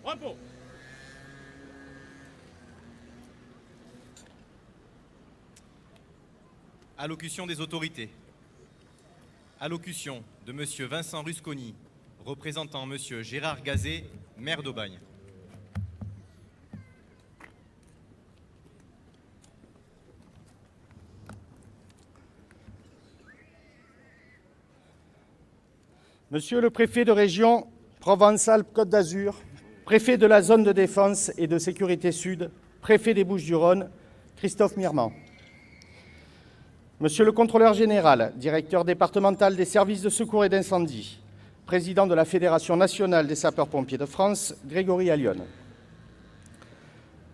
Bravo. Allocution des autorités. Allocution de M. Vincent Rusconi, représentant M. Gérard Gazet, maire d'Aubagne. Monsieur le préfet de région Provence-Alpes-Côte d'Azur, préfet de la zone de défense et de sécurité sud, préfet des Bouches-du-Rhône, Christophe Mirmand. Monsieur le contrôleur général, directeur départemental des services de secours et d'incendie, président de la Fédération nationale des sapeurs-pompiers de France, Grégory Allione.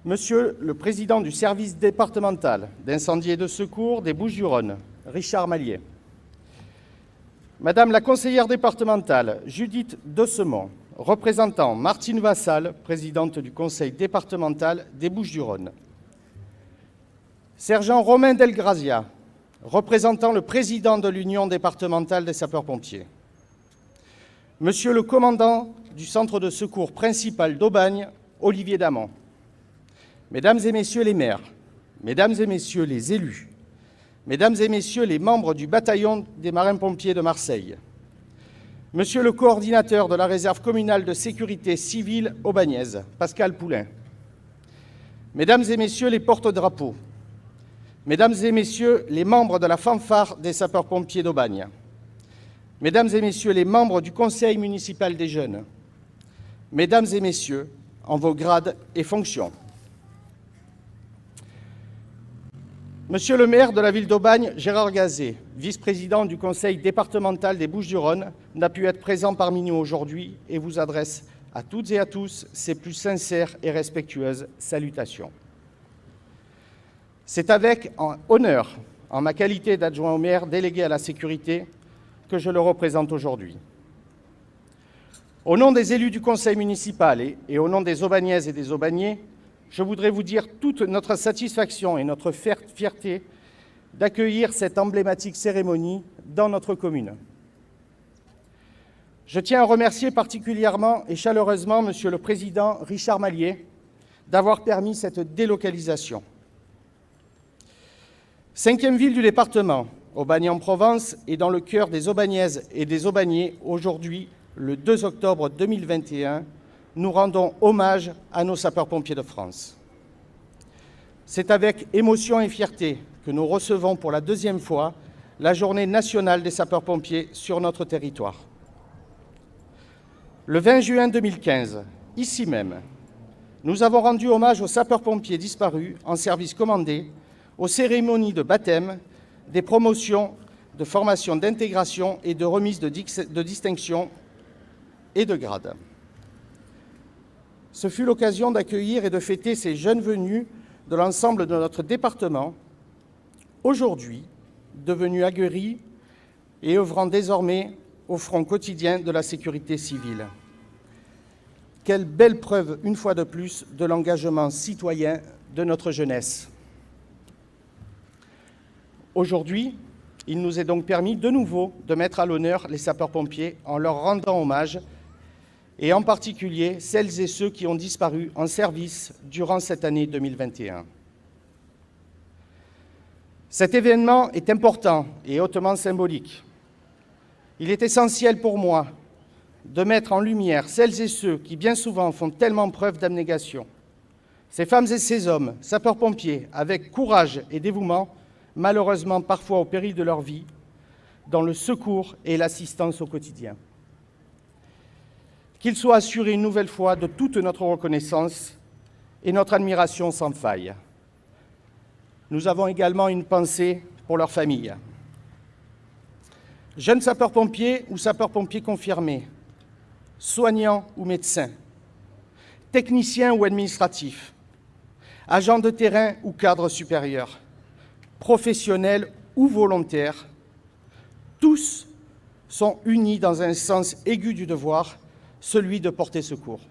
Monsieur le président du service départemental d'incendie et de secours des Bouches-du-Rhône, Richard Mallier. Madame la conseillère départementale Judith Dossemont, représentant Martine Vassal, présidente du conseil départemental des Bouches-du-Rhône. Sergent Romain Delgrazia, représentant le président de l'Union départementale des sapeurs-pompiers. Monsieur le commandant du centre de secours principal d'Aubagne, Olivier Damon. Mesdames et messieurs les maires, mesdames et messieurs les élus, mesdames et messieurs les membres du bataillon des marins-pompiers de Marseille, monsieur le coordinateur de la réserve communale de sécurité civile aubagnaise, Pascal Poulain, mesdames et messieurs les porte-drapeaux, mesdames et messieurs les membres de la fanfare des sapeurs-pompiers d'Aubagne, mesdames et messieurs les membres du conseil municipal des jeunes, mesdames et messieurs, en vos grades et fonctions. Monsieur le maire de la ville d'Aubagne, Gérard Gazet, vice-président du conseil départemental des Bouches-du-Rhône, n'a pu être présent parmi nous aujourd'hui et vous adresse à toutes et à tous ses plus sincères et respectueuses salutations. C'est avec honneur, en ma qualité d'adjoint au maire délégué à la sécurité, que je le représente aujourd'hui. Au nom des élus du conseil municipal et au nom des Aubagnaises et des Aubagnais, je voudrais vous dire toute notre satisfaction et notre fierté d'accueillir cette emblématique cérémonie dans notre commune. Je tiens à remercier particulièrement et chaleureusement Monsieur le Président Richard Mallier d'avoir permis cette délocalisation. 5e ville du département, Aubagne-en-Provence, est dans le cœur des Aubagnaises et des Aubagnais aujourd'hui, le 2 octobre 2021, nous rendons hommage à nos sapeurs-pompiers de France. C'est avec émotion et fierté que nous recevons pour la 2e fois la Journée nationale des sapeurs-pompiers sur notre territoire. Le 20 juin 2015, ici même, nous avons rendu hommage aux sapeurs-pompiers disparus en service commandé, aux cérémonies de baptême, des promotions, de formation d'intégration et de remise de distinction et de grades. Ce fut l'occasion d'accueillir et de fêter ces jeunes venus de l'ensemble de notre département, aujourd'hui devenus aguerris et œuvrant désormais au front quotidien de la sécurité civile. Quelle belle preuve, une fois de plus, de l'engagement citoyen de notre jeunesse. Aujourd'hui, il nous est donc permis de nouveau de mettre à l'honneur les sapeurs-pompiers en leur rendant hommage, et en particulier celles et ceux qui ont disparu en service durant cette année 2021. Cet événement est important et hautement symbolique. Il est essentiel pour moi de mettre en lumière celles et ceux qui, bien souvent, font tellement preuve d'abnégation. Ces femmes et ces hommes, sapeurs-pompiers, avec courage et dévouement, malheureusement parfois au péril de leur vie, dans le secours et l'assistance au quotidien. Qu'ils soient assurés une nouvelle fois de toute notre reconnaissance et notre admiration sans faille. Nous avons également une pensée pour leurs familles. Jeunes sapeurs-pompiers ou sapeurs-pompiers confirmés, soignants ou médecins, techniciens ou administratifs, agents de terrain ou cadres supérieurs, professionnels ou volontaires, tous sont unis dans un sens aigu du devoir, celui de porter secours.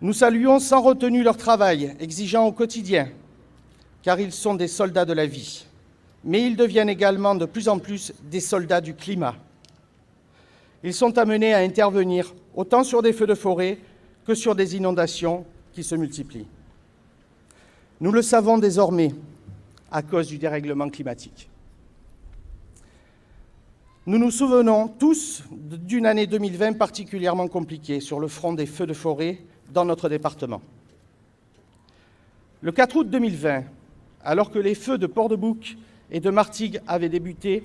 Nous saluons sans retenue leur travail, exigeant au quotidien, car ils sont des soldats de la vie, mais ils deviennent également de plus en plus des soldats du climat. Ils sont amenés à intervenir autant sur des feux de forêt que sur des inondations qui se multiplient. Nous le savons désormais à cause du dérèglement climatique. Nous nous souvenons tous d'une année 2020 particulièrement compliquée sur le front des feux de forêt dans notre département. Le 4 août 2020, alors que les feux de Port-de-Bouc et de Martigues avaient débuté,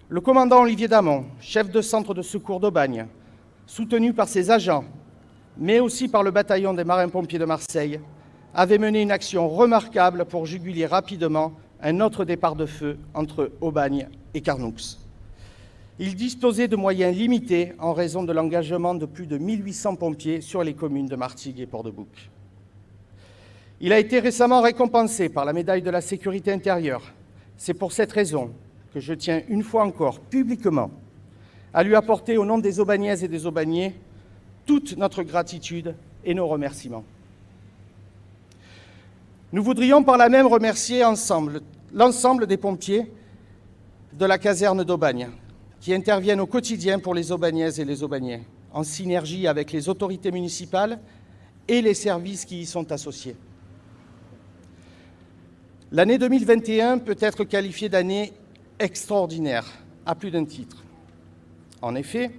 le commandant Olivier Damon, chef de centre de secours d'Aubagne, soutenu par ses agents, mais aussi par le bataillon des marins-pompiers de Marseille, avait mené une action remarquable pour juguler rapidement un autre départ de feu entre Aubagne et Carnoux. Il disposait de moyens limités en raison de l'engagement de plus de 1800 pompiers sur les communes de Martigues et Port-de-Bouc. Il a été récemment récompensé par la médaille de la sécurité intérieure. C'est pour cette raison que je tiens une fois encore publiquement à lui apporter au nom des Aubagnaises et des Aubagnais toute notre gratitude et nos remerciements. Nous voudrions par là même remercier l'ensemble des pompiers de la caserne d'Aubagne qui interviennent au quotidien pour les Aubagnaises et les Aubagnais, en synergie avec les autorités municipales et les services qui y sont associés. L'année 2021 peut être qualifiée d'année extraordinaire, à plus d'un titre. En effet,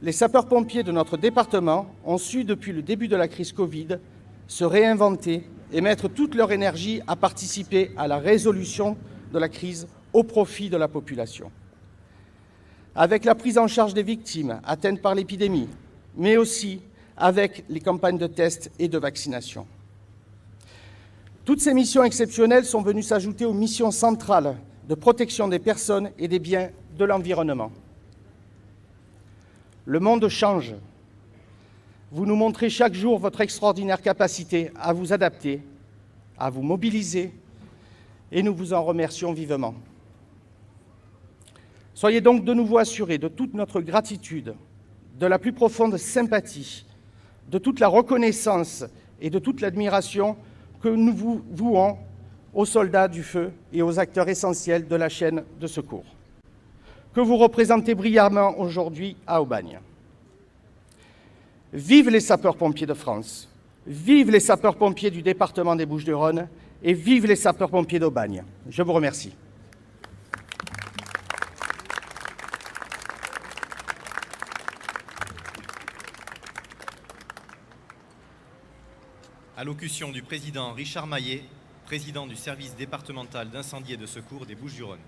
les sapeurs-pompiers de notre département ont su, depuis le début de la crise Covid, se réinventer et mettre toute leur énergie à participer à la résolution de la crise au profit de la population. Avec la prise en charge des victimes atteintes par l'épidémie, mais aussi avec les campagnes de tests et de vaccination. Toutes ces missions exceptionnelles sont venues s'ajouter aux missions centrales de protection des personnes et des biens de l'environnement. Le monde change. Vous nous montrez chaque jour votre extraordinaire capacité à vous adapter, à vous mobiliser, et nous vous en remercions vivement. Soyez donc de nouveau assurés de toute notre gratitude, de la plus profonde sympathie, de toute la reconnaissance et de toute l'admiration que nous vous vouons aux soldats du feu et aux acteurs essentiels de la chaîne de secours, que vous représentez brillamment aujourd'hui à Aubagne. Vive les sapeurs-pompiers de France, vive les sapeurs-pompiers du département des Bouches-du-Rhône et vive les sapeurs-pompiers d'Aubagne. Je vous remercie. Allocution du président Richard Maillet, président du service départemental d'incendie et de secours des Bouches-du-Rhône.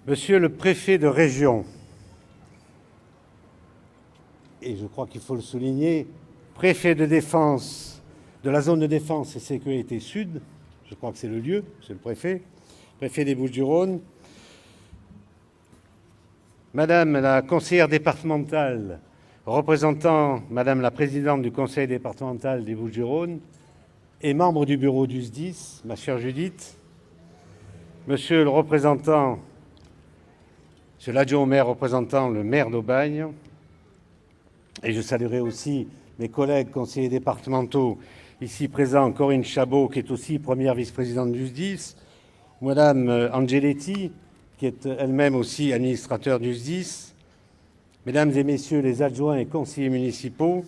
Monsieur le préfet de région, et je crois qu'il faut le souligner, préfet de défense de la zone de défense et sécurité sud, je crois que c'est le lieu, c'est le préfet des Bouches-du-Rhône, Madame la conseillère départementale représentant Madame la présidente du conseil départemental des Bouches-du-Rhône et membre du bureau du SDIS, ma chère Judith, Monsieur le représentant Monsieur l'adjoint au maire représentant le maire d'Aubagne, et je saluerai aussi mes collègues conseillers départementaux ici présents, Corinne Chabot, qui est aussi première vice-présidente du SDIS, Madame Angeletti, qui est elle-même aussi administrateur du SDIS, Mesdames et Messieurs les adjoints et conseillers municipaux,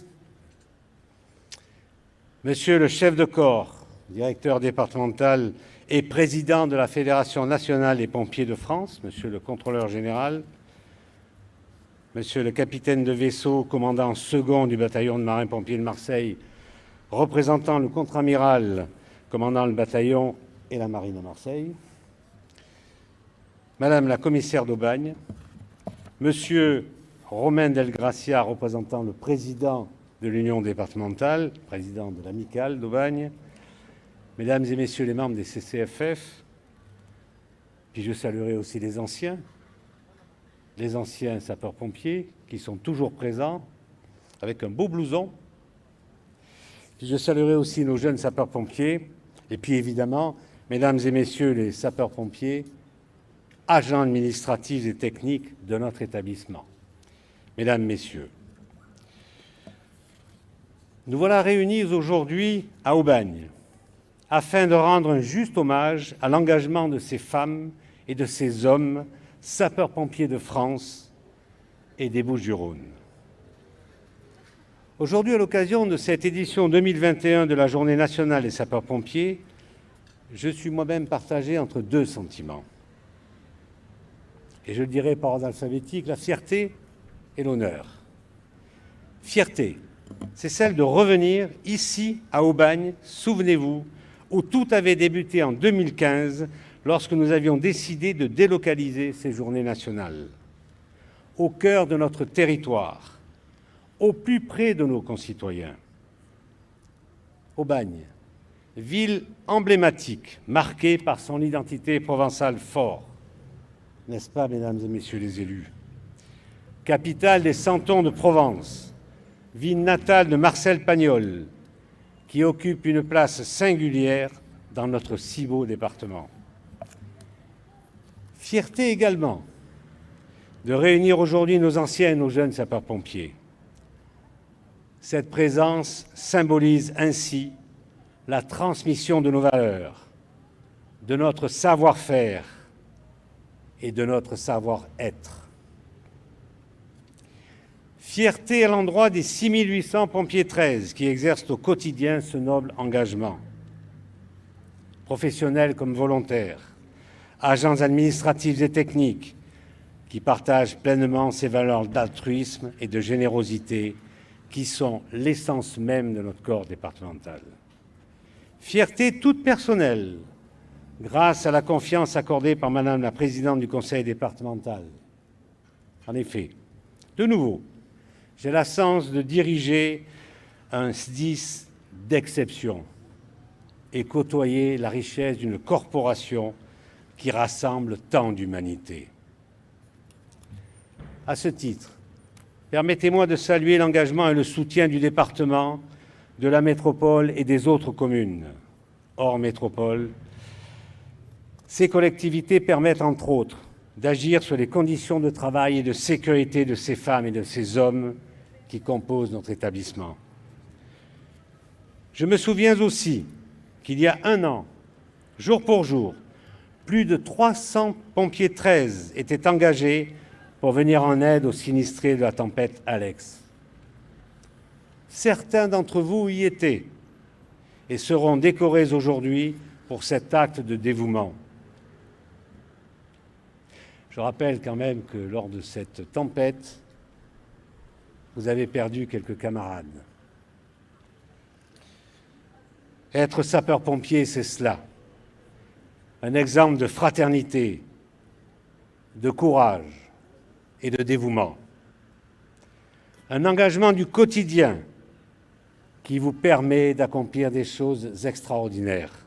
Monsieur le chef de corps, directeur départemental et président de la Fédération nationale des pompiers de France, Monsieur le contrôleur général, Monsieur le capitaine de vaisseau, commandant second du bataillon de marins-pompiers de Marseille, représentant le contre-amiral, commandant le bataillon et la marine de Marseille, Madame la commissaire d'Aubagne, Monsieur Romain Delgracia, représentant le président de l'Union départementale, président de l'Amicale d'Aubagne, Mesdames et Messieurs les membres des CCFF, puis je saluerai aussi les anciens sapeurs-pompiers qui sont toujours présents avec un beau blouson. Puis je saluerai aussi nos jeunes sapeurs-pompiers et puis évidemment, Mesdames et Messieurs les sapeurs-pompiers, agents administratifs et techniques de notre établissement. Mesdames, Messieurs, nous voilà réunis aujourd'hui à Aubagne afin de rendre un juste hommage à l'engagement de ces femmes et de ces hommes sapeurs-pompiers de France et des Bouches-du-Rhône. Aujourd'hui, à l'occasion de cette édition 2021 de la Journée nationale des sapeurs-pompiers, je suis moi-même partagé entre deux sentiments. Et je le dirai par ordre alphabétique, la fierté et l'honneur. Fierté, c'est celle de revenir ici à Aubagne, souvenez-vous, où tout avait débuté en 2015, lorsque nous avions décidé de délocaliser ces journées nationales. Au cœur de notre territoire, au plus près de nos concitoyens. Aubagne, ville emblématique, marquée par son identité provençale forte, n'est-ce pas, Mesdames et Messieurs les élus? Capitale des Santons de Provence, ville natale de Marcel Pagnol, qui occupe une place singulière dans notre si beau département. Fierté également de réunir aujourd'hui nos anciens et nos jeunes sapeurs-pompiers. Cette présence symbolise ainsi la transmission de nos valeurs, de notre savoir-faire et de notre savoir-être. Fierté à l'endroit des 6800 pompiers 13 qui exercent au quotidien ce noble engagement. Professionnels comme volontaires, agents administratifs et techniques qui partagent pleinement ces valeurs d'altruisme et de générosité qui sont l'essence même de notre corps départemental. Fierté toute personnelle, grâce à la confiance accordée par Madame la Présidente du Conseil départemental. En effet, de nouveau, j'ai la chance de diriger un SDIS d'exception et côtoyer la richesse d'une corporation qui rassemble tant d'humanité. À ce titre, permettez-moi de saluer l'engagement et le soutien du département, de la métropole et des autres communes. Hors métropole, ces collectivités permettent, entre autres, d'agir sur les conditions de travail et de sécurité de ces femmes et de ces hommes qui composent notre établissement. Je me souviens aussi qu'il y a un an, jour pour jour, plus de 300 pompiers 13 étaient engagés pour venir en aide aux sinistrés de la tempête Alex. Certains d'entre vous y étaient et seront décorés aujourd'hui pour cet acte de dévouement. Je rappelle quand même que lors de cette tempête, vous avez perdu quelques camarades. Être sapeur-pompier, c'est cela. Un exemple de fraternité, de courage et de dévouement. Un engagement du quotidien qui vous permet d'accomplir des choses extraordinaires.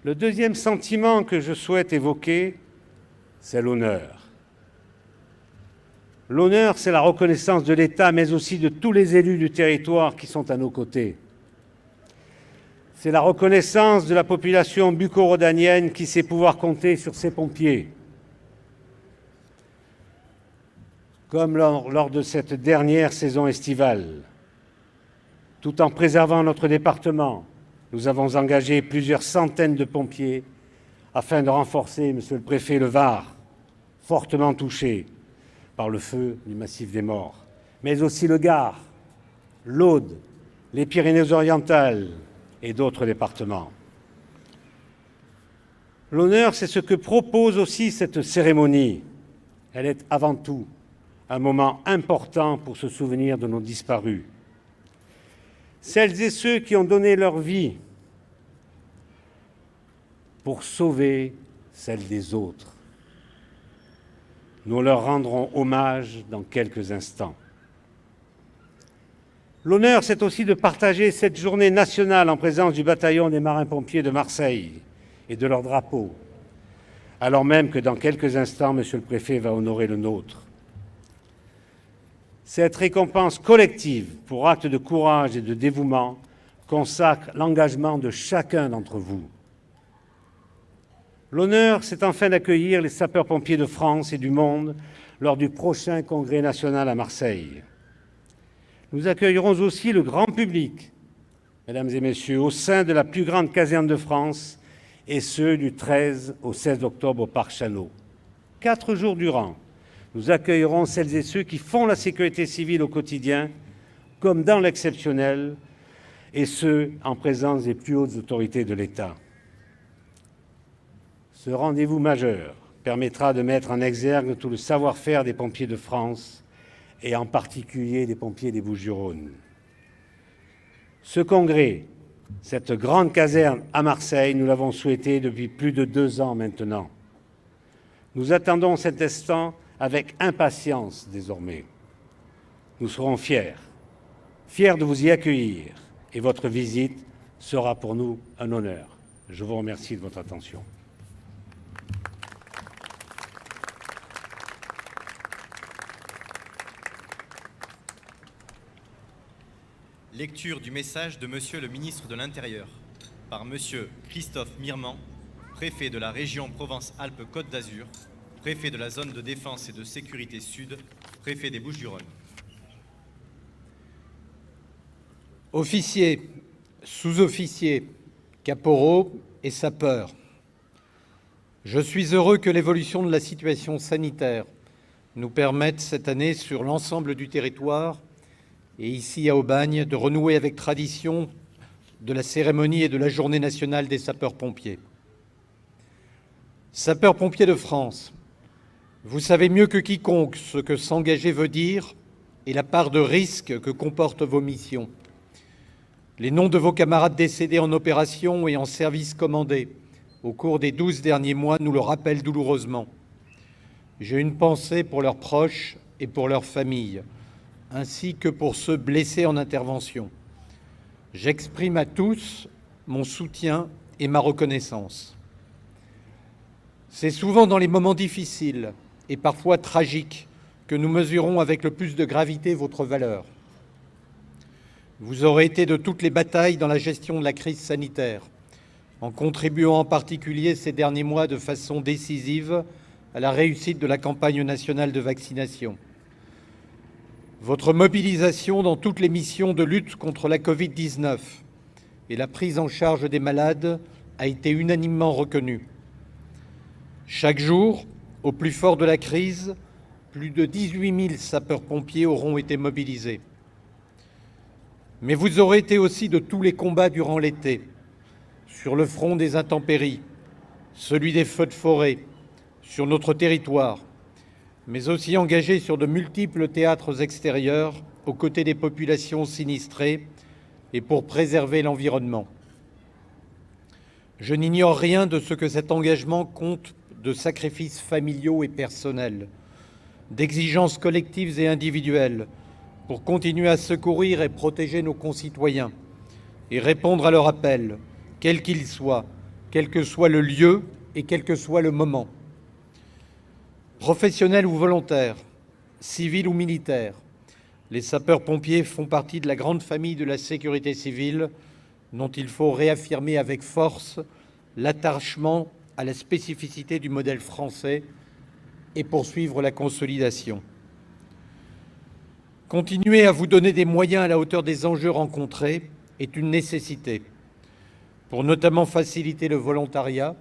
Le deuxième sentiment que je souhaite évoquer, c'est l'honneur. L'honneur, c'est la reconnaissance de l'État, mais aussi de tous les élus du territoire qui sont à nos côtés. C'est la reconnaissance de la population bucco-rhodanienne qui sait pouvoir compter sur ses pompiers, comme lors de cette dernière saison estivale. Tout en préservant notre département, nous avons engagé plusieurs centaines de pompiers afin de renforcer, Monsieur le Préfet, le Var, fortement touché par le feu du massif des Morts, mais aussi le Gard, l'Aude, les Pyrénées-Orientales et d'autres départements. L'honneur, c'est ce que propose aussi cette cérémonie. Elle est avant tout un moment important pour se souvenir de nos disparus. Celles et ceux qui ont donné leur vie pour sauver celle des autres. Nous leur rendrons hommage dans quelques instants. L'honneur, c'est aussi de partager cette journée nationale en présence du bataillon des marins-pompiers de Marseille et de leur drapeau, alors même que dans quelques instants, Monsieur le Préfet va honorer le nôtre. Cette récompense collective pour acte de courage et de dévouement consacre l'engagement de chacun d'entre vous. L'honneur, c'est enfin d'accueillir les sapeurs-pompiers de France et du monde lors du prochain congrès national à Marseille. Nous accueillerons aussi le grand public, mesdames et messieurs, au sein de la plus grande caserne de France, et ce, du 13 au 16 octobre au Parc Chanot. 4 jours durant, nous accueillerons celles et ceux qui font la sécurité civile au quotidien, comme dans l'exceptionnel, et ce, en présence des plus hautes autorités de l'État. Ce rendez-vous majeur permettra de mettre en exergue tout le savoir-faire des pompiers de France, et en particulier des pompiers des Bouches-du-Rhône. Ce congrès, cette grande caserne à Marseille, nous l'avons souhaité depuis plus de 2 ans maintenant. Nous attendons cet instant avec impatience désormais. Nous serons fiers de vous y accueillir, et votre visite sera pour nous un honneur. Je vous remercie de votre attention. Lecture du message de Monsieur le ministre de l'Intérieur par Monsieur Christophe Mirman, préfet de la région Provence-Alpes-Côte d'Azur, préfet de la zone de défense et de sécurité sud, préfet des Bouches-du-Rhône. Officiers, sous-officiers, caporaux et sapeurs, je suis heureux que l'évolution de la situation sanitaire nous permette cette année sur l'ensemble du territoire et ici à Aubagne, de renouer avec tradition de la cérémonie et de la Journée nationale des sapeurs-pompiers. Sapeurs-pompiers de France, vous savez mieux que quiconque ce que s'engager veut dire et la part de risque que comportent vos missions. Les noms de vos camarades décédés en opération et en service commandé au cours des 12 derniers mois nous le rappellent douloureusement. J'ai une pensée pour leurs proches et pour leurs familles, ainsi que pour ceux blessés en intervention. J'exprime à tous mon soutien et ma reconnaissance. C'est souvent dans les moments difficiles et parfois tragiques que nous mesurons avec le plus de gravité votre valeur. Vous aurez été de toutes les batailles dans la gestion de la crise sanitaire, en contribuant en particulier ces derniers mois de façon décisive à la réussite de la campagne nationale de vaccination. Votre mobilisation dans toutes les missions de lutte contre la Covid-19 et la prise en charge des malades a été unanimement reconnue. Chaque jour, au plus fort de la crise, plus de 18 000 sapeurs-pompiers auront été mobilisés. Mais vous aurez été aussi de tous les combats durant l'été, sur le front des intempéries, celui des feux de forêt, sur notre territoire, mais aussi engagés sur de multiples théâtres extérieurs aux côtés des populations sinistrées et pour préserver l'environnement. Je n'ignore rien de ce que cet engagement compte de sacrifices familiaux et personnels, d'exigences collectives et individuelles pour continuer à secourir et protéger nos concitoyens et répondre à leur appel, quel qu'il soit, quel que soit le lieu et quel que soit le moment. Professionnels ou volontaires, civils ou militaires, les sapeurs-pompiers font partie de la grande famille de la sécurité civile dont il faut réaffirmer avec force l'attachement à la spécificité du modèle français et poursuivre la consolidation. Continuer à vous donner des moyens à la hauteur des enjeux rencontrés est une nécessité pour notamment faciliter le volontariat,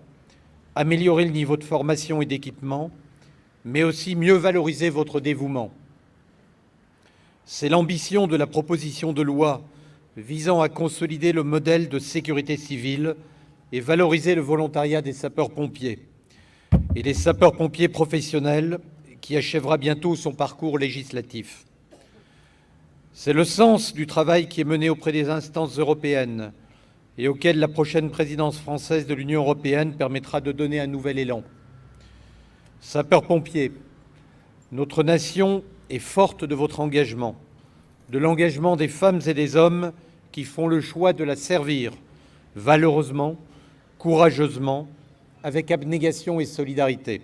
améliorer le niveau de formation et d'équipement, mais aussi mieux valoriser votre dévouement. C'est l'ambition de la proposition de loi visant à consolider le modèle de sécurité civile et valoriser le volontariat des sapeurs-pompiers et les sapeurs-pompiers professionnels qui achèvera bientôt son parcours législatif. C'est le sens du travail qui est mené auprès des instances européennes et auquel la prochaine présidence française de l'Union européenne permettra de donner un nouvel élan. Sapeurs-pompiers, notre nation est forte de votre engagement, de l'engagement des femmes et des hommes qui font le choix de la servir valeureusement, courageusement, avec abnégation et solidarité.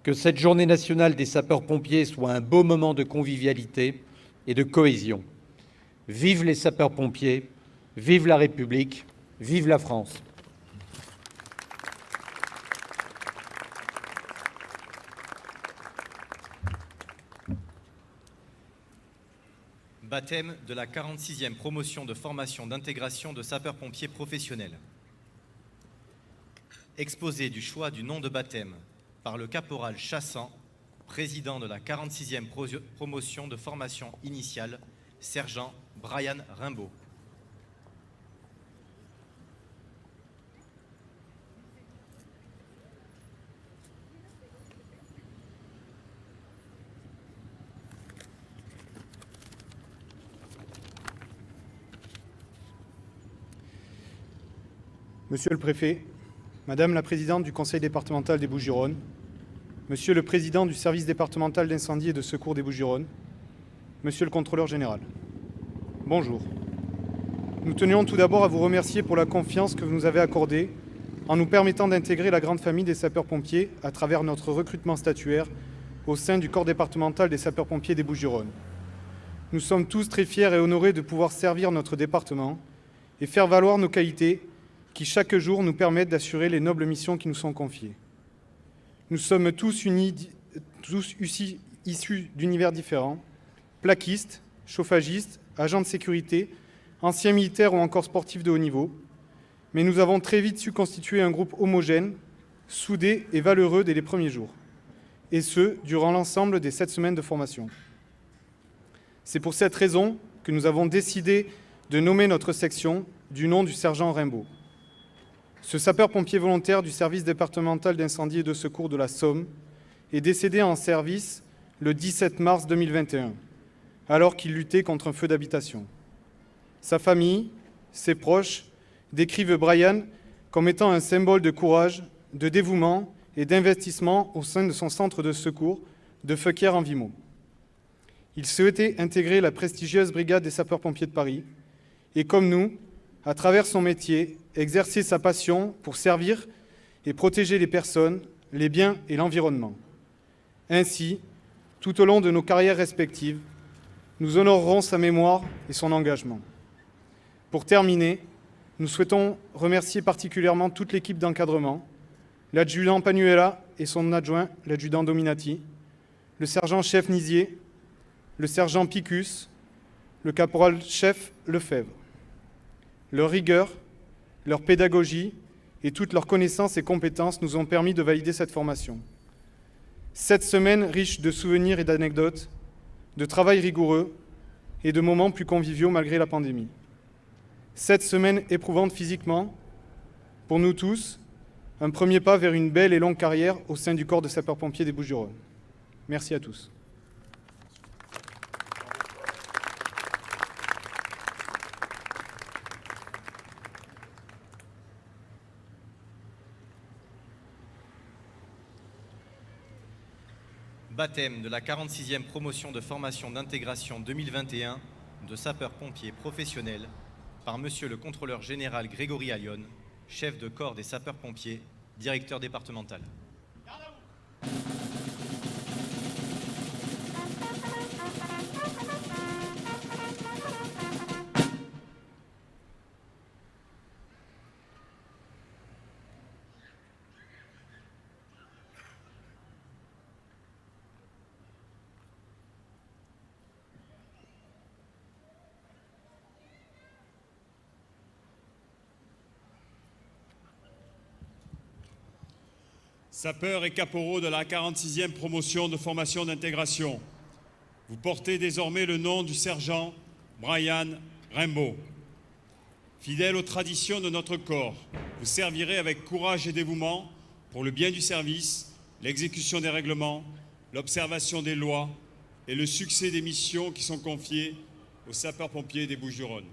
Que cette journée nationale des sapeurs-pompiers soit un beau moment de convivialité et de cohésion. Vive les sapeurs-pompiers, vive la République, vive la France. Baptême de la 46e promotion de formation d'intégration de sapeurs-pompiers professionnels. Exposé du choix du nom de baptême par le caporal Chassant, président de la 46e promotion de formation initiale, sergent Brian Rimbaud. Monsieur le Préfet, Madame la Présidente du Conseil départemental des Bouches-du-Rhône, Monsieur le Président du Service départemental d'incendie et de secours des Bouches-du-Rhône, Monsieur le Contrôleur général, bonjour. Nous tenions tout d'abord à vous remercier pour la confiance que vous nous avez accordée en nous permettant d'intégrer la grande famille des sapeurs-pompiers à travers notre recrutement statuaire au sein du corps départemental des sapeurs-pompiers des Bouches-du-Rhône. Nous sommes tous très fiers et honorés de pouvoir servir notre département et faire valoir nos qualités qui, chaque jour, nous permettent d'assurer les nobles missions qui nous sont confiées. Nous sommes tous issus d'univers différents, plaquistes, chauffagistes, agents de sécurité, anciens militaires ou encore sportifs de haut niveau, mais nous avons très vite su constituer un groupe homogène, soudé et valeureux dès les premiers jours, et ce, durant l'ensemble des 7 semaines de formation. C'est pour cette raison que nous avons décidé de nommer notre section du nom du sergent Rimbaud. Ce sapeur-pompier volontaire du service départemental d'incendie et de secours de la Somme est décédé en service le 17 mars 2021, alors qu'il luttait contre un feu d'habitation. Sa famille, ses proches, décrivent Brian comme étant un symbole de courage, de dévouement et d'investissement au sein de son centre de secours de Feuquières-en-Vimont. Il souhaitait intégrer la prestigieuse brigade des sapeurs-pompiers de Paris et, comme nous, à travers son métier, exercer sa passion pour servir et protéger les personnes, les biens et l'environnement. Ainsi, tout au long de nos carrières respectives, nous honorerons sa mémoire et son engagement. Pour terminer, nous souhaitons remercier particulièrement toute l'équipe d'encadrement, l'adjudant Panuela et son adjoint, l'adjudant Dominati, le sergent-chef Nizier, le sergent Picus, le caporal-chef Lefebvre. Leur rigueur, leur pédagogie et toutes leurs connaissances et compétences nous ont permis de valider cette formation. 7 semaines riches de souvenirs et d'anecdotes, de travail rigoureux et de moments plus conviviaux malgré la pandémie. 7 semaines éprouvantes physiquement, pour nous tous, un premier pas vers une belle et longue carrière au sein du corps de sapeurs-pompiers des Bouches-du-Rhône. Merci à tous. Baptême de la 46e promotion de formation d'intégration 2021 de sapeurs-pompiers professionnels par Monsieur le Contrôleur général Grégory Allion, chef de corps des sapeurs-pompiers, directeur départemental. sapeurs et caporaux de la 46e promotion de formation d'intégration. Vous portez désormais le nom du sergent Brian Rimbaud. Fidèle aux traditions de notre corps, vous servirez avec courage et dévouement pour le bien du service, l'exécution des règlements, l'observation des lois et le succès des missions qui sont confiées aux sapeurs-pompiers des Bouches-du-Rhône.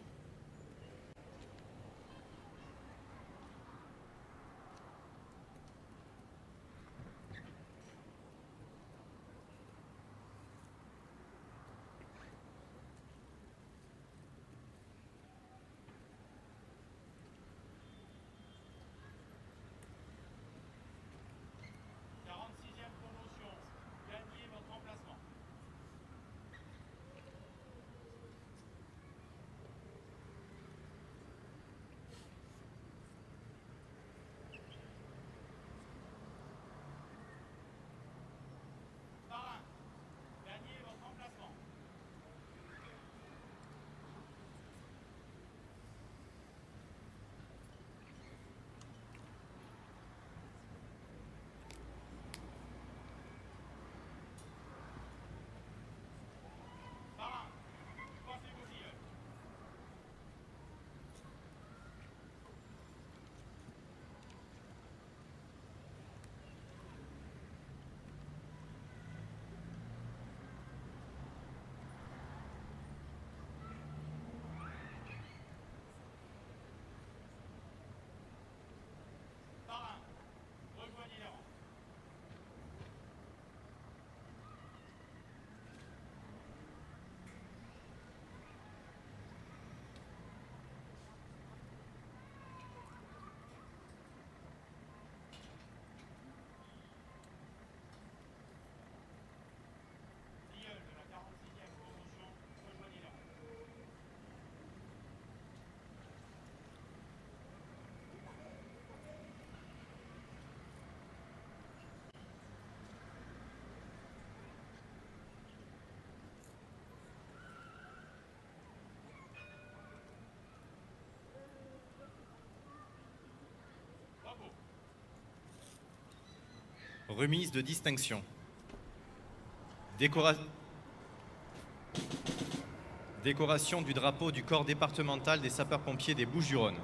Remise de distinction. Décoration du drapeau du corps départemental des sapeurs-pompiers des Bouches-du-Rhône.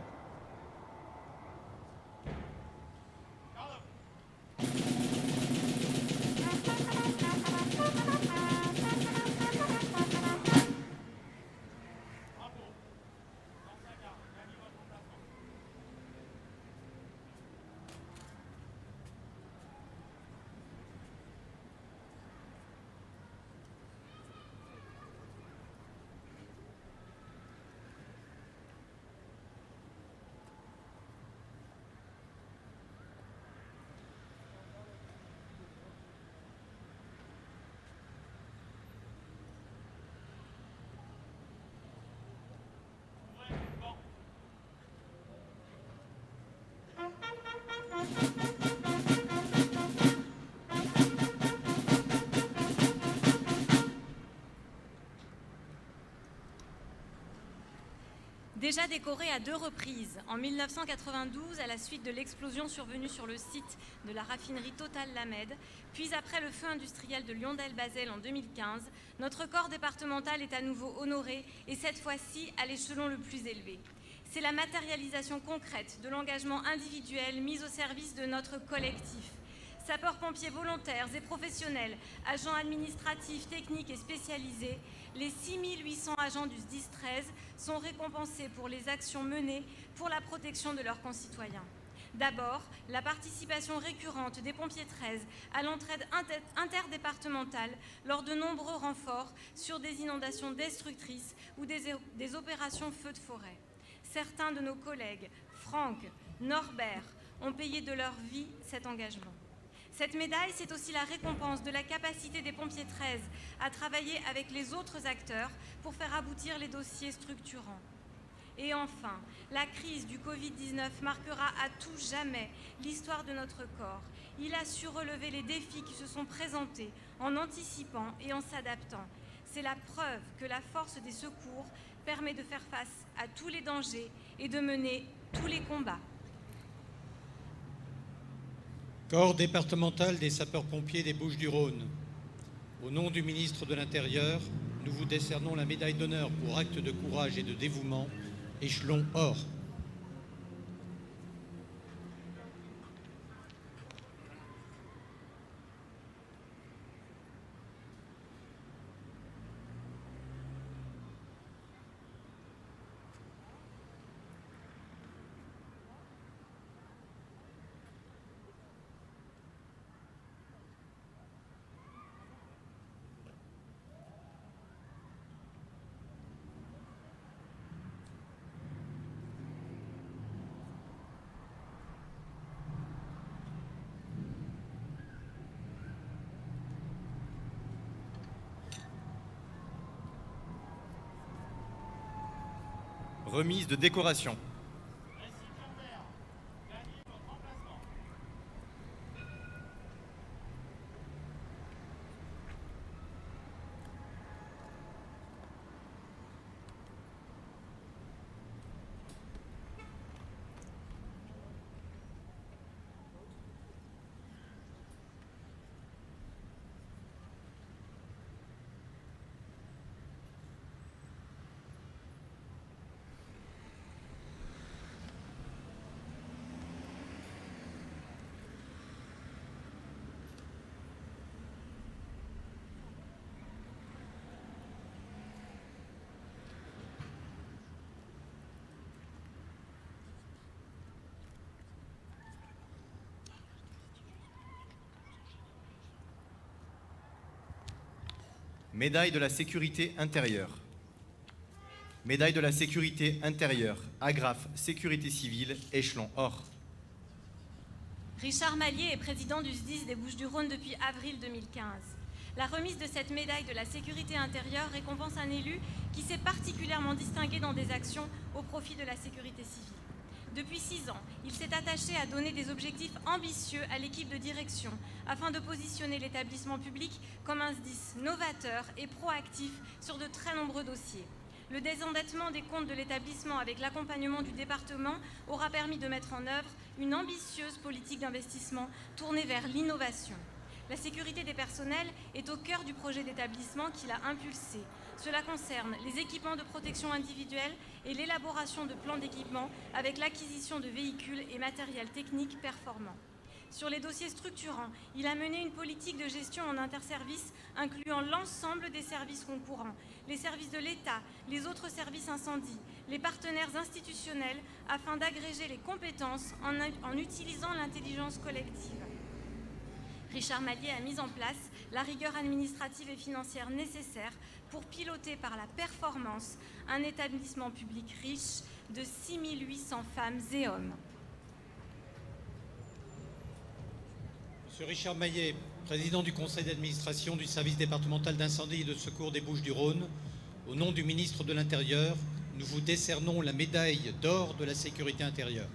Déjà décoré à 2 reprises, en 1992 à la suite de l'explosion survenue sur le site de la raffinerie Total Lamed, puis après le feu industriel de Lyondel-Basel en 2015, notre corps départemental est à nouveau honoré et cette fois-ci à l'échelon le plus élevé. C'est la matérialisation concrète de l'engagement individuel mis au service de notre collectif. Sapeurs-pompiers volontaires et professionnels, agents administratifs, techniques et spécialisés, les 6800 agents du SDIS 13 sont récompensés pour les actions menées pour la protection de leurs concitoyens. D'abord, la participation récurrente des pompiers 13 à l'entraide interdépartementale lors de nombreux renforts sur des inondations destructrices ou des opérations feux de forêt. Certains de nos collègues, Franck, Norbert, ont payé de leur vie cet engagement. Cette médaille, c'est aussi la récompense de la capacité des pompiers 13 à travailler avec les autres acteurs pour faire aboutir les dossiers structurants. Et enfin, la crise du Covid-19 marquera à tout jamais l'histoire de notre corps. Il a su relever les défis qui se sont présentés en anticipant et en s'adaptant. C'est la preuve que la force des secours permet de faire face à tous les dangers et de mener tous les combats. Corps départemental des sapeurs-pompiers des Bouches-du-Rhône, au nom du ministre de l'Intérieur, nous vous décernons la médaille d'honneur pour acte de courage et de dévouement, échelon or. Remise de décoration. Médaille de la sécurité intérieure. Médaille de la sécurité intérieure, agrafe sécurité civile, échelon or. Richard Mallier est président du SDIS des Bouches-du-Rhône depuis avril 2015. La remise de cette médaille de la sécurité intérieure récompense un élu qui s'est particulièrement distingué dans des actions au profit de la sécurité civile. Depuis 6 ans, il s'est attaché à donner des objectifs ambitieux à l'équipe de direction afin de positionner l'établissement public comme un SDIS novateur et proactif sur de très nombreux dossiers. Le désendettement des comptes de l'établissement avec l'accompagnement du département aura permis de mettre en œuvre une ambitieuse politique d'investissement tournée vers l'innovation. La sécurité des personnels est au cœur du projet d'établissement qu'il a impulsé. Cela concerne les équipements de protection individuelle et l'élaboration de plans d'équipement avec l'acquisition de véhicules et matériel technique performants. Sur les dossiers structurants, il a mené une politique de gestion en interservices incluant l'ensemble des services concurrents, les services de l'État, les autres services incendies, les partenaires institutionnels, afin d'agréger les compétences en utilisant l'intelligence collective. Richard Mallier a mis en place la rigueur administrative et financière nécessaire pour piloter par la performance un établissement public riche de 6800 femmes et hommes. Monsieur Richard Mallier, président du conseil d'administration du service départemental d'incendie et de secours des Bouches-du-Rhône, au nom du ministre de l'Intérieur, nous vous décernons la médaille d'or de la sécurité intérieure.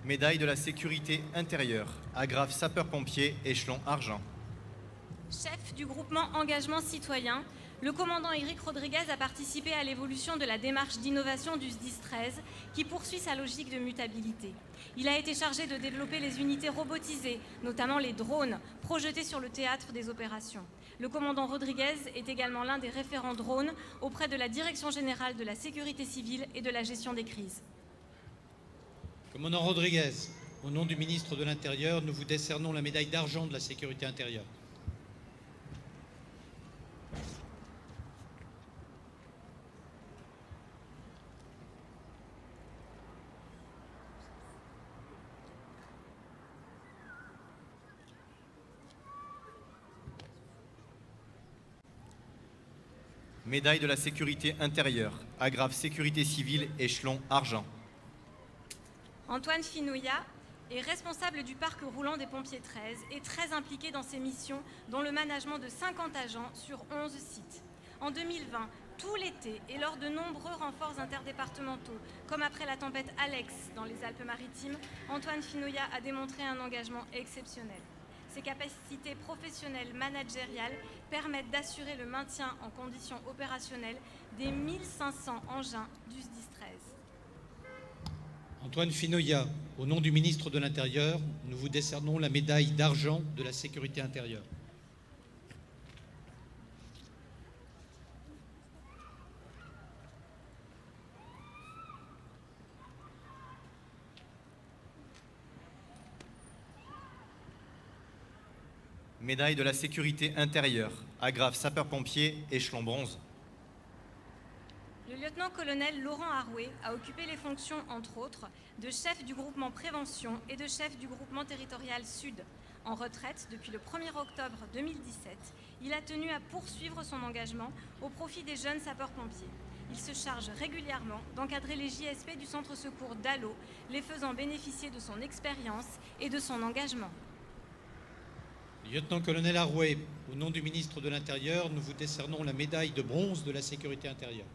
Médaille de la sécurité intérieure, agrafe sapeur-pompier, échelon argent. Chef du groupement Engagement Citoyen, le commandant Éric Rodriguez a participé à l'évolution de la démarche d'innovation du SDIS 13 qui poursuit sa logique de mutabilité. Il a été chargé de développer les unités robotisées, notamment les drones, projetés sur le théâtre des opérations. Le commandant Rodriguez est également l'un des référents drones auprès de la Direction générale de la sécurité civile et de la gestion des crises. Commandant Rodriguez, au nom du ministre de l'Intérieur, nous vous décernons la médaille d'argent de la sécurité intérieure. Médaille de la sécurité intérieure, agrafe sécurité civile, échelon argent. Antoine Finouillat est responsable du parc roulant des pompiers 13 et très impliqué dans ses missions, dont le management de 50 agents sur 11 sites. En 2020, tout l'été et lors de nombreux renforts interdépartementaux, comme après la tempête Alex dans les Alpes-Maritimes, Antoine Finoya a démontré un engagement exceptionnel. Ses capacités professionnelles managériales permettent d'assurer le maintien en conditions opérationnelles des 1500 engins du SDIS 13. Antoine Finoya, au nom du ministre de l'Intérieur, nous vous décernons la médaille d'argent de la sécurité intérieure. Médaille de la sécurité intérieure, agrafe sapeur-pompier, échelon bronze. Le lieutenant-colonel Laurent Arouet a occupé les fonctions, entre autres, de chef du groupement prévention et de chef du groupement territorial Sud. En retraite depuis le 1er octobre 2017, il a tenu à poursuivre son engagement au profit des jeunes sapeurs-pompiers. Il se charge régulièrement d'encadrer les JSP du centre secours d'Allo, les faisant bénéficier de son expérience et de son engagement. Lieutenant-colonel Arouet, au nom du ministre de l'Intérieur, nous vous décernons la médaille de bronze de la sécurité intérieure.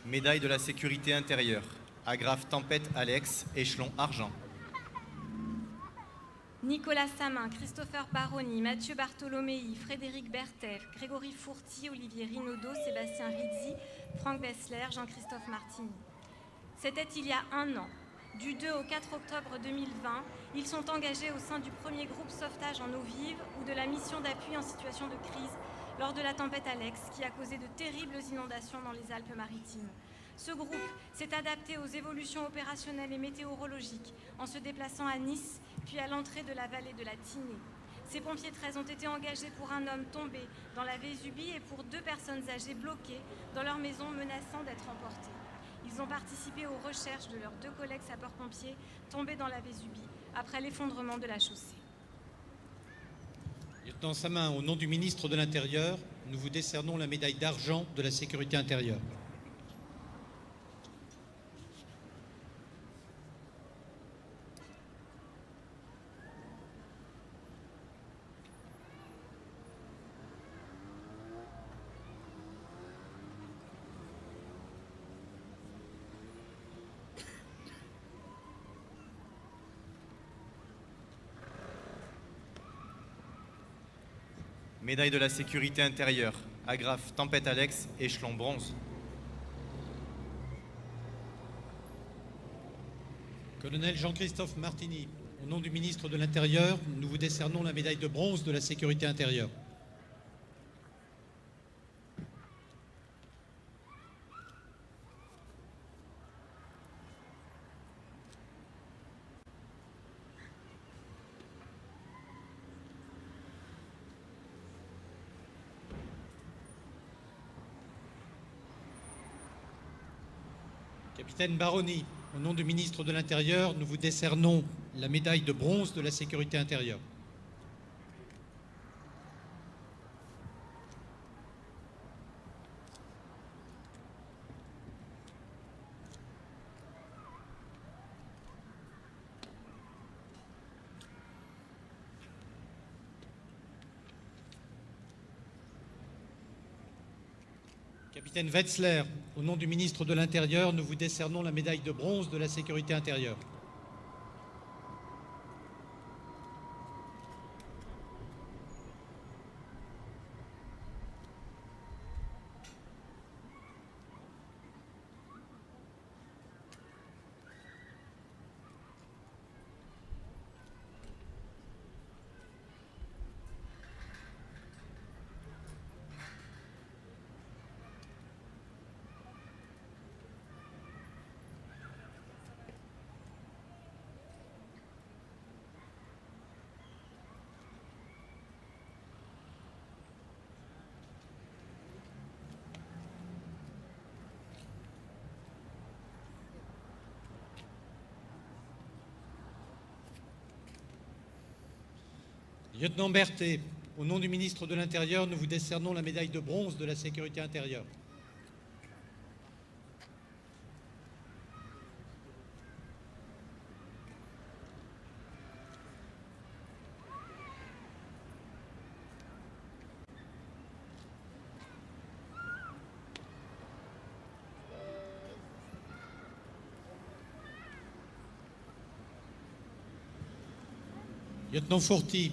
Médaille de la sécurité intérieure, agrafe tempête Alex, échelon argent. Nicolas Samin, Christopher Baroni, Mathieu Bartholomei, Frédéric Berthet, Grégory Fourti, Olivier Rinaudot, Sébastien Rizzi, Franck Bessler, Jean-Christophe Martini. C'était il y a un an. Du 2 au 4 octobre 2020, ils sont engagés au sein du premier groupe sauvetage en eau vive ou de la mission d'appui en situation de crise lors de la tempête Alex qui a causé de terribles inondations dans les Alpes-Maritimes. Ce groupe s'est adapté aux évolutions opérationnelles et météorologiques en se déplaçant à Nice, puis à l'entrée de la vallée de la Tinée. Ces pompiers 13 ont été engagés pour un homme tombé dans la Vésubie et pour 2 personnes âgées bloquées dans leur maison menaçant d'être emportées. Ils ont participé aux recherches de leurs 2 collègues sapeurs-pompiers tombés dans la Vésubie après l'effondrement de la chaussée. Lieutenant Samin, au nom du ministre de l'Intérieur, nous vous décernons la médaille d'argent de la sécurité intérieure. Médaille de la sécurité intérieure, agrafe tempête Alex, échelon bronze. Colonel Jean-Christophe Martini, au nom du ministre de l'Intérieur, nous vous décernons la médaille de bronze de la sécurité intérieure. Capitaine Baroni, au nom du ministre de l'Intérieur, nous vous décernons la médaille de bronze de la sécurité intérieure. Capitaine Wetzler, au nom du ministre de l'Intérieur, nous vous décernons la médaille de bronze de la sécurité intérieure. Lieutenant Berthet, au nom du ministre de l'Intérieur, nous vous décernons la médaille de bronze de la sécurité intérieure. Lieutenant Forti,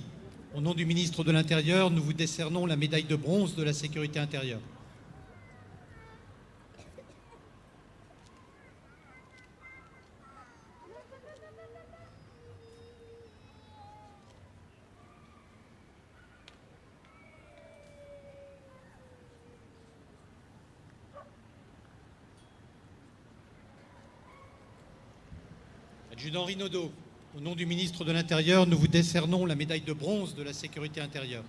au nom du ministre de l'Intérieur, nous vous décernons la médaille de bronze de la sécurité intérieure. Adjudant Rinaudot, au nom du ministre de l'Intérieur, nous vous décernons la médaille de bronze de la sécurité intérieure.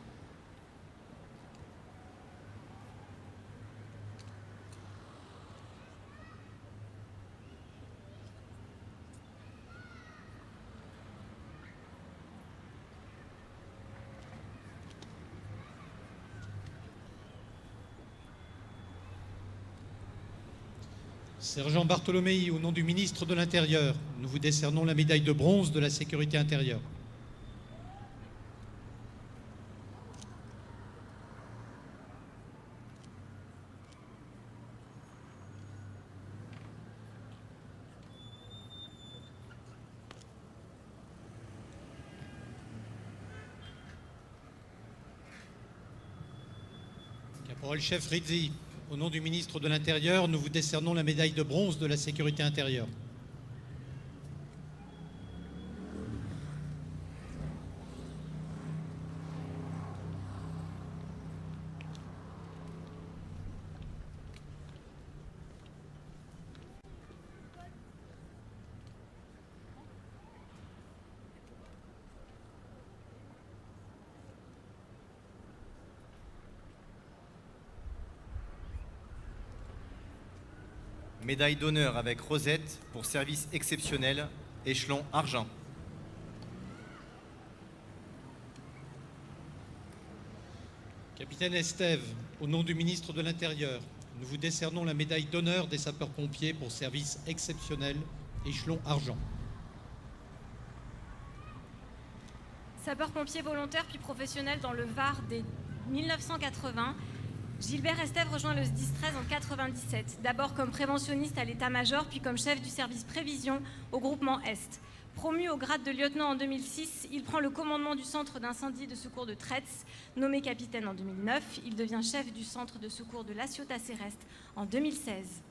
Sergent Bartholomei, au nom du ministre de l'Intérieur, nous vous décernons la médaille de bronze de la sécurité intérieure. Caporal-chef Rizzi, au nom du ministre de l'Intérieur, nous vous décernons la médaille de bronze de la sécurité intérieure. Médaille d'honneur avec rosette pour service exceptionnel, échelon argent. Capitaine Estève, au nom du ministre de l'Intérieur, nous vous décernons la médaille d'honneur des sapeurs-pompiers pour service exceptionnel, échelon argent. Sapeur-pompier volontaire puis professionnel dans le Var dès 1980, Gilbert Estève rejoint le SDIS 13 en 1997, d'abord comme préventionniste à l'état-major, puis comme chef du service prévision au groupement Est. Promu au grade de lieutenant en 2006, il prend le commandement du centre d'incendie et de secours de Tretz. Nommé capitaine en 2009, il devient chef du centre de secours de La Ciotat-Céreste en 2016.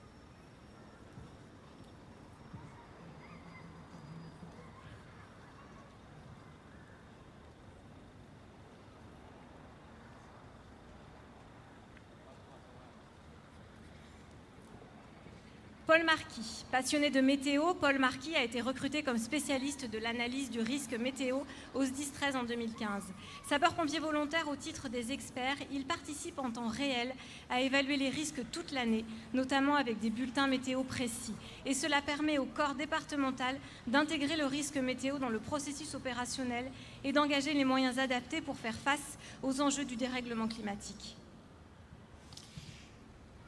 Paul Marquis. Passionné de météo, Paul Marquis a été recruté comme spécialiste de l'analyse du risque météo au SDIS 13 en 2015. Sapeur-pompier volontaire au titre des experts, il participe en temps réel à évaluer les risques toute l'année, notamment avec des bulletins météo précis. Et cela permet au corps départemental d'intégrer le risque météo dans le processus opérationnel et d'engager les moyens adaptés pour faire face aux enjeux du dérèglement climatique.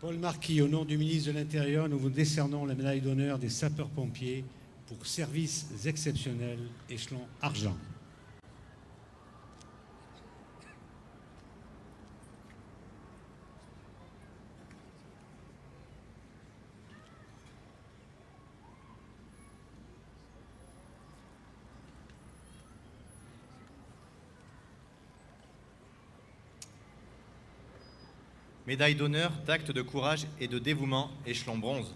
Paul Marquis, au nom du ministre de l'Intérieur, nous vous décernons la médaille d'honneur des sapeurs-pompiers pour services exceptionnels, échelon argent. Médaille d'honneur d'acte de courage et de dévouement, échelon bronze.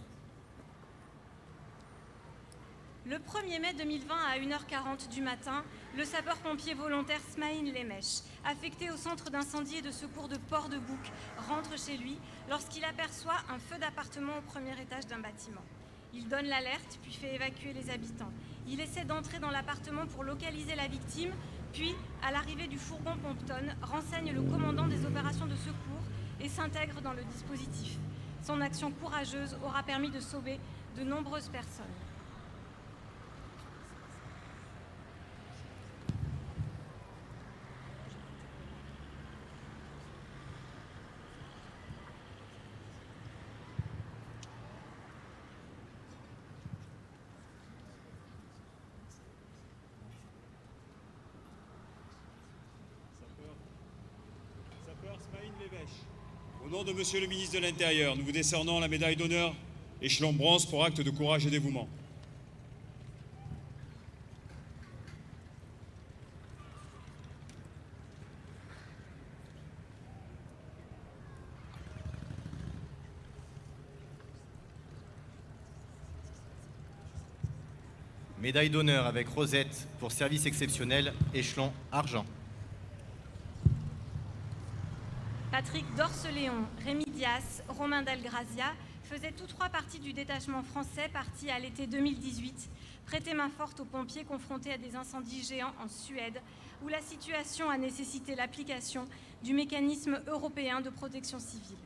Le 1er mai 2020 à 1h40 du matin, le sapeur-pompier volontaire Smaïn Lemech, affecté au centre d'incendie et de secours de Port-de-Bouc, rentre chez lui lorsqu'il aperçoit un feu d'appartement au premier étage d'un bâtiment. Il donne l'alerte puis fait évacuer les habitants. Il essaie d'entrer dans l'appartement pour localiser la victime, puis, à l'arrivée du fourgon Pompton, renseigne le commandant des opérations de secours et s'intègre dans le dispositif. Son action courageuse aura permis de sauver de nombreuses personnes. flèche. Au nom de Monsieur le ministre de l'Intérieur, nous vous décernons la médaille d'honneur échelon bronze pour acte de courage et dévouement. Médaille d'honneur avec rosette pour service exceptionnel, échelon argent. Patrick Dorceléon, Rémi Dias, Romain Delgrazia faisaient tous trois partie du détachement français parti à l'été 2018, prêter main forte aux pompiers confrontés à des incendies géants en Suède, où la situation a nécessité l'application du mécanisme européen de protection civile.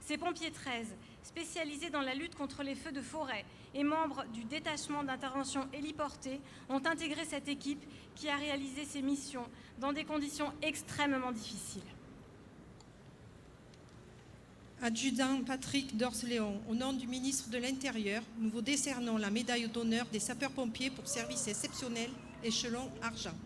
Ces pompiers 13, spécialisés dans la lutte contre les feux de forêt et membres du détachement d'intervention héliportée, ont intégré cette équipe qui a réalisé ses missions dans des conditions extrêmement difficiles. Adjudant Patrick Dorceléon, au nom du ministre de l'Intérieur, nous vous décernons la médaille d'honneur des sapeurs-pompiers pour service exceptionnel, échelon argent.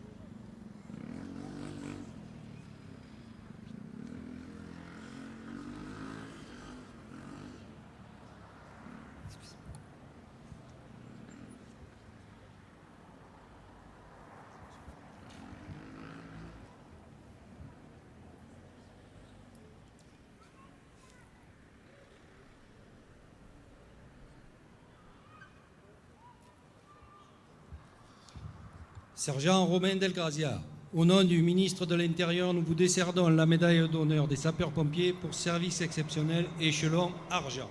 Sergent Romain Delgrazia, au nom du ministre de l'Intérieur, nous vous décernons la médaille d'honneur des sapeurs-pompiers pour service exceptionnel échelon argent.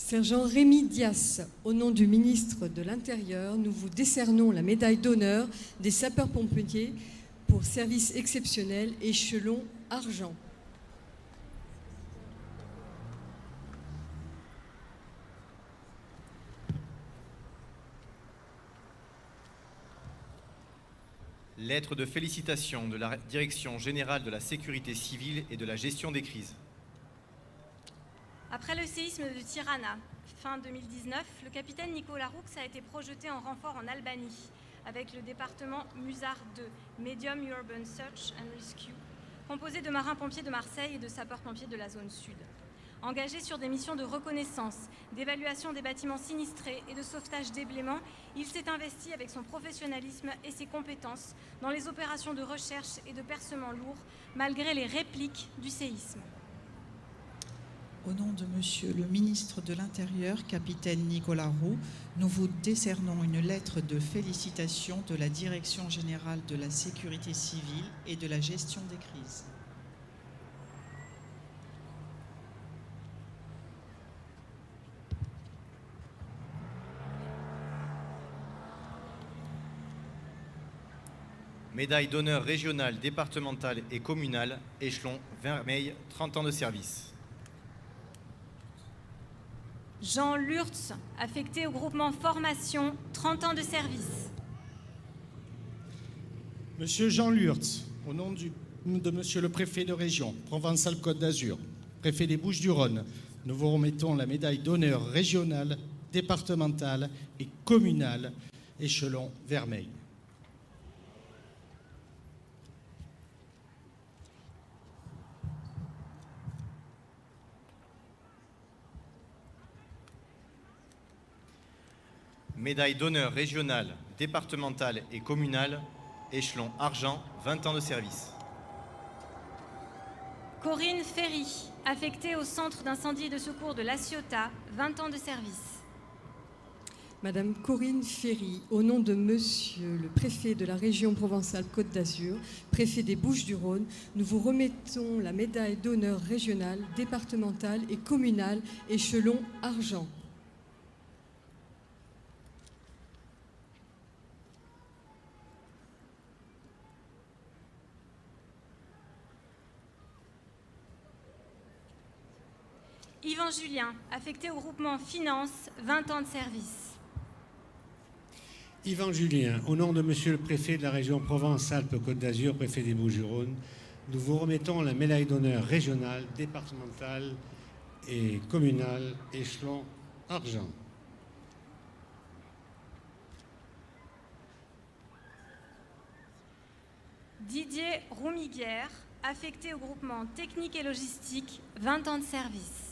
Sergent Rémi Dias, au nom du ministre de l'Intérieur, nous vous décernons la médaille d'honneur des sapeurs-pompiers pour service exceptionnel échelon argent. Lettre de félicitation de la Direction générale de la sécurité civile et de la gestion des crises. Après le séisme de Tirana, fin 2019, le capitaine Nicolas Roux a été projeté en renfort en Albanie avec le département Musar 2, Medium Urban Search and Rescue, composé de marins-pompiers de Marseille et de sapeurs-pompiers de la zone sud. Engagé sur des missions de reconnaissance, d'évaluation des bâtiments sinistrés et de sauvetage d'éblaiements, il s'est investi avec son professionnalisme et ses compétences dans les opérations de recherche et de percement lourd, malgré les répliques du séisme. Au nom de Monsieur le ministre de l'Intérieur, capitaine Nicolas Roux, nous vous décernons une lettre de félicitations de la Direction générale de la sécurité civile et de la gestion des crises. Médaille d'honneur régionale, départementale et communale, échelon vermeil, 30 ans de service. Jean Lurtz, affecté au groupement Formation, 30 ans de service. Monsieur Jean Lurtz, au nom de Monsieur le préfet de région, Provence-Alpes-Côte d'Azur, préfet des Bouches-du-Rhône, nous vous remettons la médaille d'honneur régionale, départementale et communale, échelon vermeil. Médaille d'honneur régionale, départementale et communale, échelon argent, 20 ans de service. Corinne Ferry, affectée au centre d'incendie et de secours de La Ciotat, 20 ans de service. Madame Corinne Ferry, au nom de Monsieur le préfet de la région Provence-Alpes-Côte d'Azur, préfet des Bouches-du-Rhône, nous vous remettons la médaille d'honneur régionale, départementale et communale, échelon argent. Yvan Julien, affecté au groupement Finance, 20 ans de service. Yvan Julien, au nom de Monsieur le Préfet de la région Provence-Alpes-Côte d'Azur, Préfet des Bouches-du-Rhône, nous vous remettons la médaille d'honneur régionale, départementale et communale, échelon argent. Didier Roumiguière, affecté au groupement technique et logistique, 20 ans de service.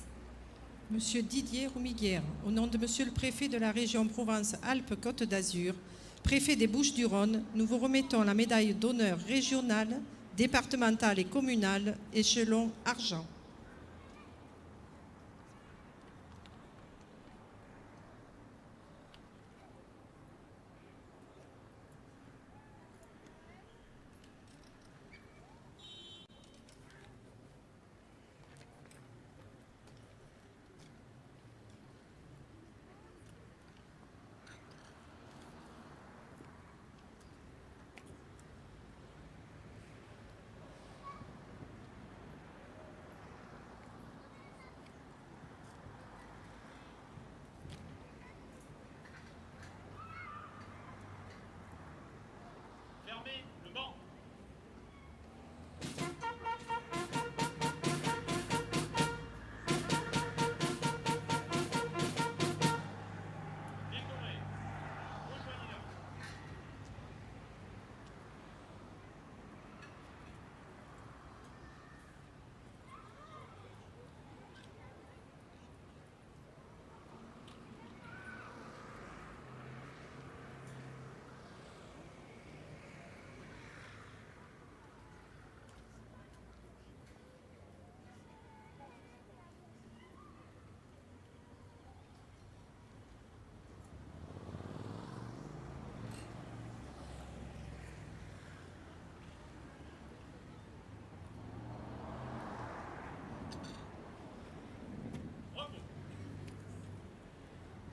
Monsieur Didier Roumiguière, au nom de Monsieur le Préfet de la région Provence-Alpes-Côte d'Azur, Préfet des Bouches-du-Rhône, nous vous remettons la médaille d'honneur régionale, départementale et communale, échelon argent.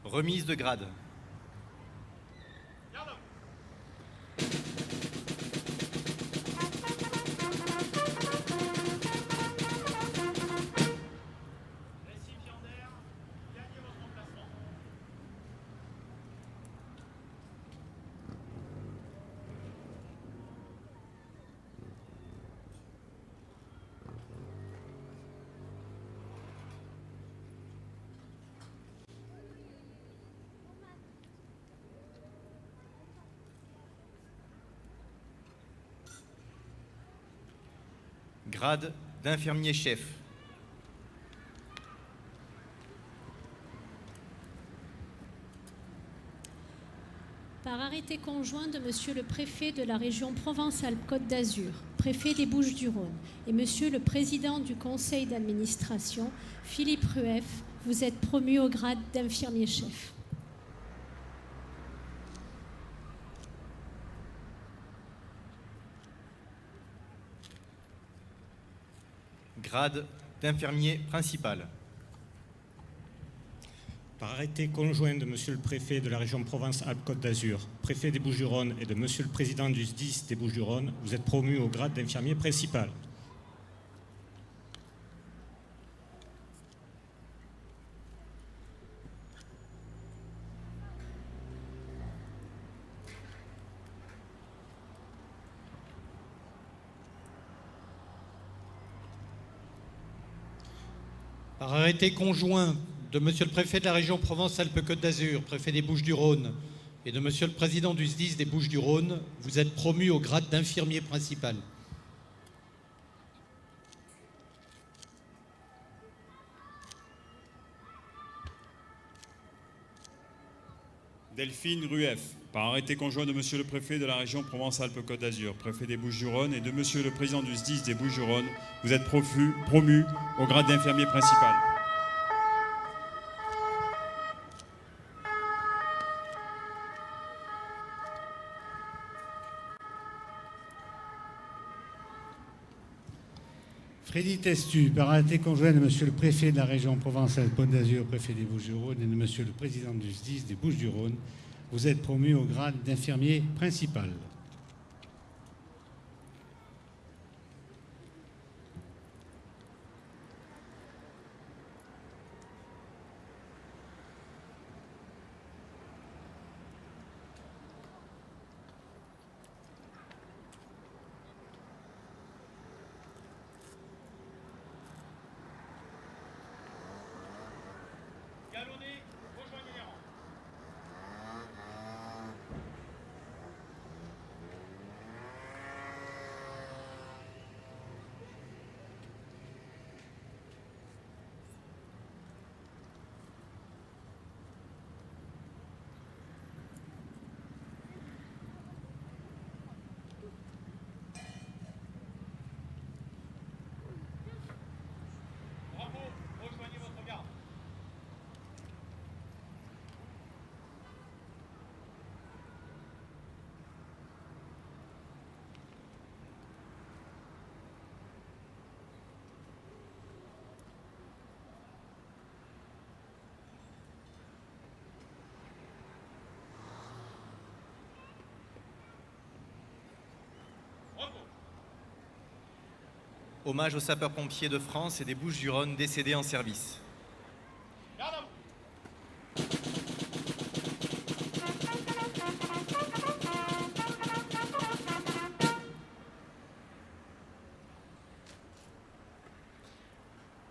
Remise de grade. Grade d'infirmier-chef. Par arrêté conjoint de Monsieur le Préfet de la région Provence-Alpes-Côte d'Azur, Préfet des Bouches-du-Rhône, et Monsieur le Président du Conseil d'administration, Philippe Rueff, vous êtes promu au grade d'infirmier-chef. Grade d'infirmier principal. Par arrêté conjoint de Monsieur le Préfet de la région Provence-Alpes-Côte d'Azur, Préfet des Bouches-du-Rhône et de Monsieur le Président du SDIS des Bouches-du-Rhône, vous êtes promu au grade d'infirmier principal. Par arrêté conjoint de Monsieur le Préfet de la région Provence-Alpes-Côte d'Azur, Préfet des Bouches-du-Rhône, et de Monsieur le Président du SDIS des Bouches-du-Rhône, vous êtes promu au grade d'infirmier principal. Delphine Rueff, par arrêté conjoint de Monsieur le Préfet de la région Provence-Alpes-Côte d'Azur, Préfet des Bouches-du-Rhône et de Monsieur le Président du SDIS des Bouches-du-Rhône, vous êtes promu au grade d'infirmier principal. Freddy Testu, par arrêté conjoint de Monsieur le Préfet de la région Provence-Alpes-Côte d'Azur, Préfet des Bouches-du-Rhône et de Monsieur le Président du SDIS des Bouches-du-Rhône, vous êtes promu au grade d'infirmier principal. Hommage aux sapeurs-pompiers de France et des Bouches-du-Rhône décédés en service.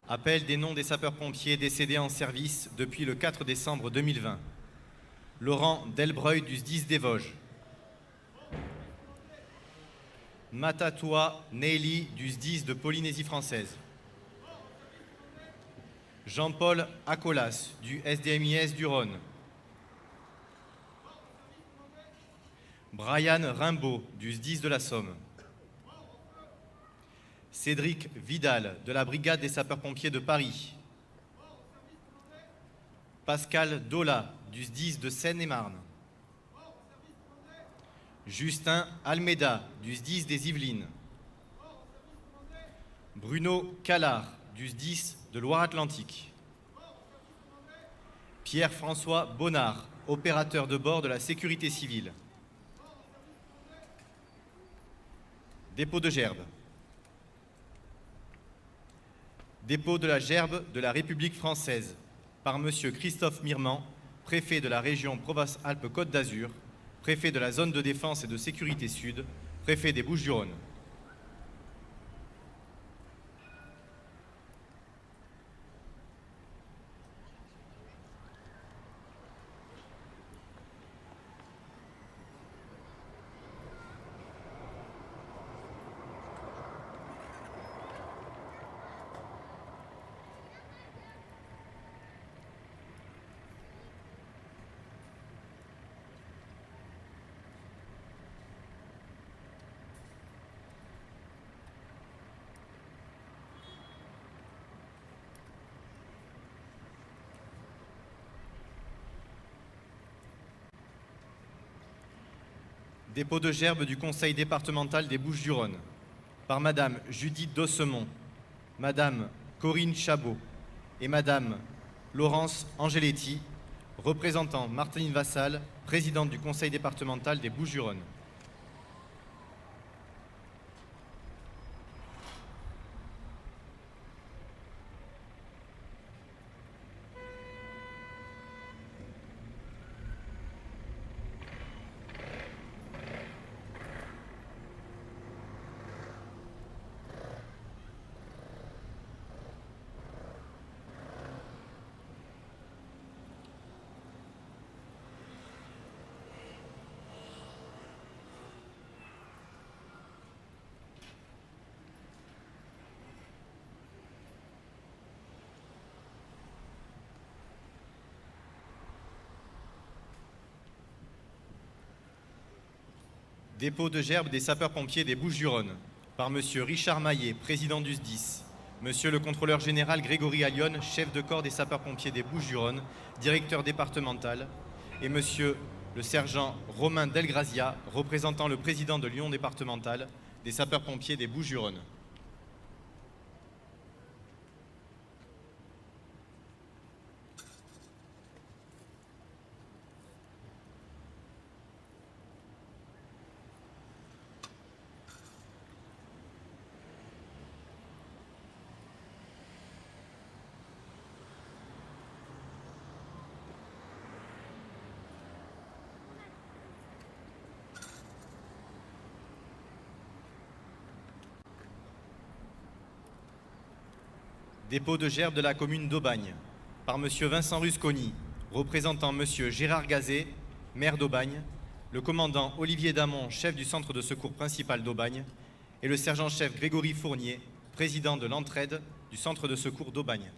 Appel des noms des sapeurs-pompiers décédés en service depuis le 4 décembre 2020. Laurent Delbreuil du SDIS des Vosges. Matatoua Neili du SDIS de Polynésie française. Jean-Paul Acolas du SDMIS du Rhône. Brian Rimbaud du SDIS de la Somme. Cédric Vidal de la Brigade des sapeurs-pompiers de Paris. Pascal Dola du SDIS de Seine-et-Marne. Justin Almeida du SDIS des Yvelines. Bruno Callard du SDIS de Loire-Atlantique. Pierre-François Bonnard, opérateur de bord de la sécurité civile. Dépôt de gerbe. Dépôt de la gerbe de la République française par M. Christophe Mirman, préfet de la région Provence-Alpes-Côte d'Azur, préfet de la zone de défense et de sécurité sud, préfet des Bouches-du-Rhône. Dépôt de gerbe du Conseil départemental des Bouches-du-Rhône par Madame Judith Dossemont, Madame Corinne Chabot et Madame Laurence Angeletti, représentant Martine Vassal, présidente du Conseil départemental des Bouches-du-Rhône. Dépôt de gerbe des sapeurs-pompiers des Bouches-du-Rhône par M. Richard Maillet, président du SDIS, M. le contrôleur général Grégory Allione, chef de corps des sapeurs-pompiers des Bouches-du-Rhône, directeur départemental, et M. le sergent Romain Delgrazia, représentant le président de l'Union départementale des sapeurs-pompiers des Bouches-du-Rhône. Dépôt de gerbe de la commune d'Aubagne par M. Vincent Rusconi, représentant M. Gérard Gazet, maire d'Aubagne, le commandant Olivier Damon, chef du centre de secours principal d'Aubagne, et le sergent-chef Grégory Fournier, président de l'entraide du centre de secours d'Aubagne.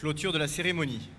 Clôture de la cérémonie.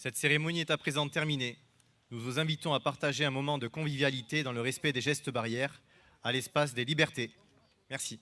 Cette cérémonie est à présent terminée. Nous vous invitons à partager un moment de convivialité dans le respect des gestes barrières à l'espace des libertés. Merci.